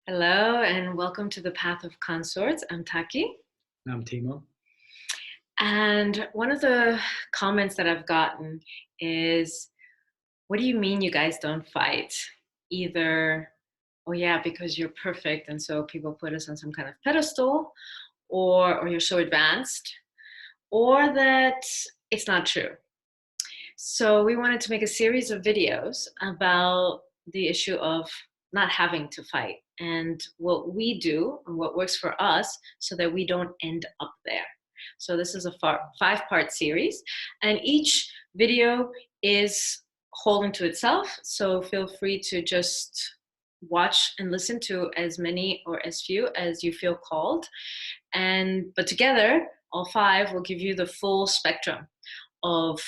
Hello and welcome to the Path of Consorts. I'm Taki'h. I'm Timo. And one of the comments that I've gotten is, what do you mean you guys don't fight? Either, oh yeah, because you're perfect and so people put us on some kind of pedestal, or you're so advanced, or that it's not true. So we wanted to make a series of videos about the issue of not having to fight and what we do and what works for us so that we don't end up there. So this is a five-part series, and each video is whole unto itself. So feel free to just watch and listen to as many or as few as you feel called. But together, all five will give you the full spectrum of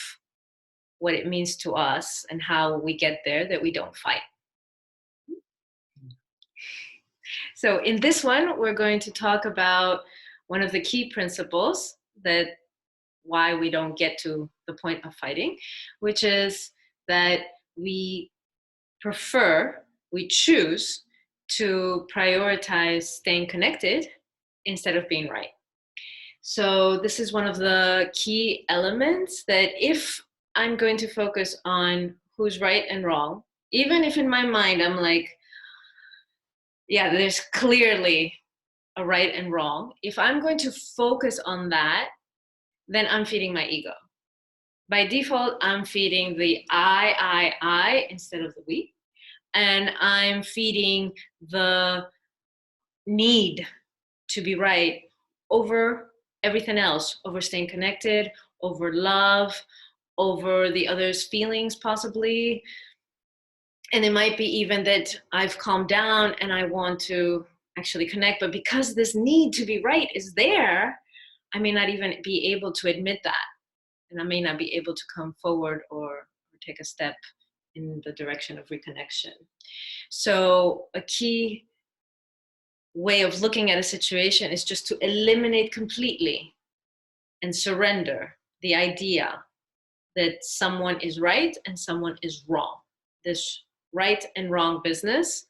what it means to us and how we get there, that we don't fight. So in this one, we're going to talk about one of the key principles that why we don't get to the point of fighting, which is that we choose to prioritize staying connected instead of being right. So this is one of the key elements that if I'm going to focus on who's right and wrong, even if in my mind I'm like, yeah, there's clearly a right and wrong. If I'm going to focus on that, then I'm feeding my ego. By default, I'm feeding the I instead of the we. And I'm feeding the need to be right over everything else, over staying connected, over love, over the other's feelings possibly. And it might be even that I've calmed down and I want to actually connect, but because this need to be right is there, I may not even be able to admit that. And I may not be able to come forward or take a step in the direction of reconnection. So a key way of looking at a situation is just to eliminate completely and surrender the idea that someone is right and someone is wrong. This right and wrong business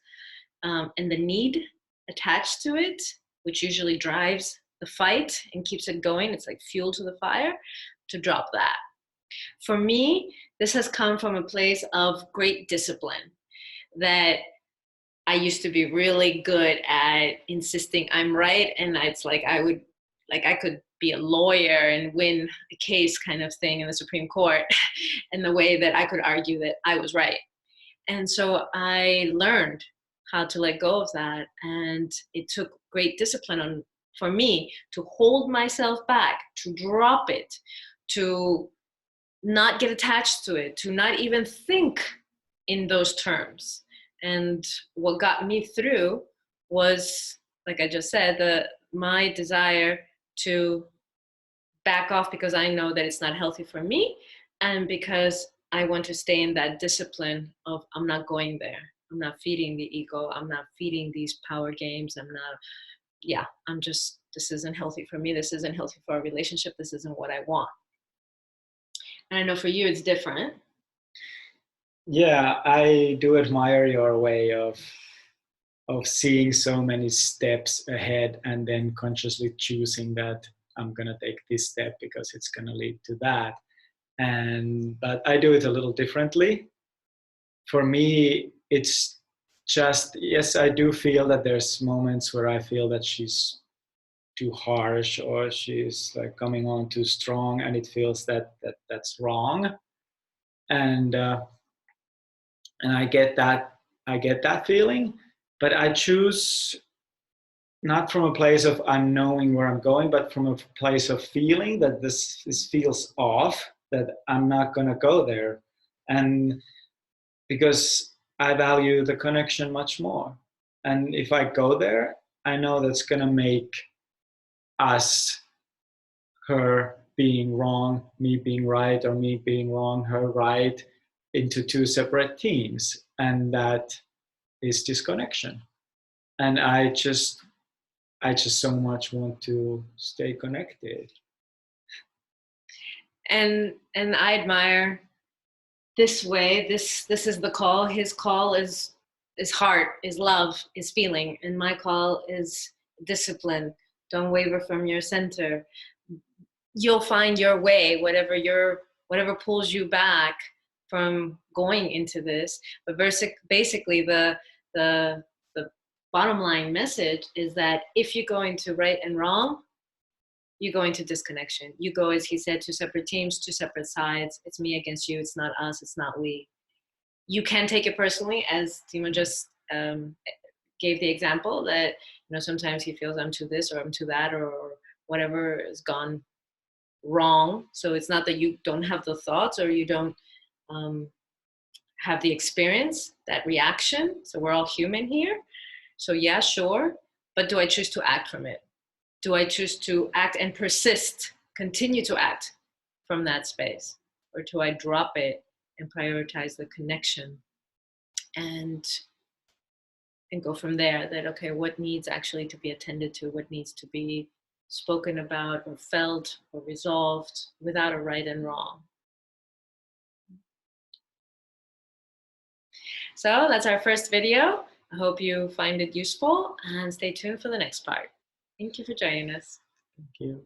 and the need attached to it, which usually drives the fight and keeps it going. It's like fuel to the fire, to drop that. For me, this has come from a place of great discipline that I used to be really good at insisting I'm right. And it's like I could be a lawyer and win a case kind of thing in the Supreme Court in the way that I could argue that I was right. And so I learned how to let go of that. And it took great discipline for me to hold myself back, to drop it, to not get attached to it, to not even think in those terms. And what got me through was, like I just said, my desire to back off because I know that it's not healthy for me, and because I want to stay in that discipline of I'm not going there. I'm not feeding the ego. I'm not feeding these power games. This isn't healthy for me. This isn't healthy for our relationship. This isn't what I want. And I know for you it's different. Yeah, I do admire your way of seeing so many steps ahead and then consciously choosing that I'm gonna take this step because it's gonna lead to that. But I do it a little differently. For me, it's just, yes, I do feel that there's moments where I feel that she's too harsh or she's like coming on too strong, and it feels that's wrong. And I get that feeling, but I choose not from a place of I'm knowing where I'm going, but from a place of feeling that this feels off, that I'm not gonna go there, and because I value the connection much more. And if I go there, I know that's gonna make us, her being wrong, me being right, or me being wrong, her right, into two separate teams, and that is disconnection. And I just so much want to stay connected. And I admire this way. This is the call. His call is is heart, is love, is feeling, and my call is discipline. Don't waver from your center. You'll find your way, whatever pulls you back from going into this. But basically, the the bottom line message is that if you go into right and wrong, you go into disconnection. You go, as he said, two separate teams, two separate sides. It's me against you. It's not us. It's not we. You can take it personally, as Timo just gave the example that, sometimes he feels I'm to this or I'm to that, or whatever has gone wrong. So it's not that you don't have the thoughts or you don't have the experience, that reaction. So we're all human here. So yeah, sure. But do I choose to act from it? Do I choose to act and persist, continue to act from that space? Or do I drop it and prioritize the connection and go from there? That, okay, what needs actually to be attended to? What needs to be spoken about or felt or resolved without a right and wrong? So that's our first video. I hope you find it useful and stay tuned for the next part. Thank you for joining us. Thank you.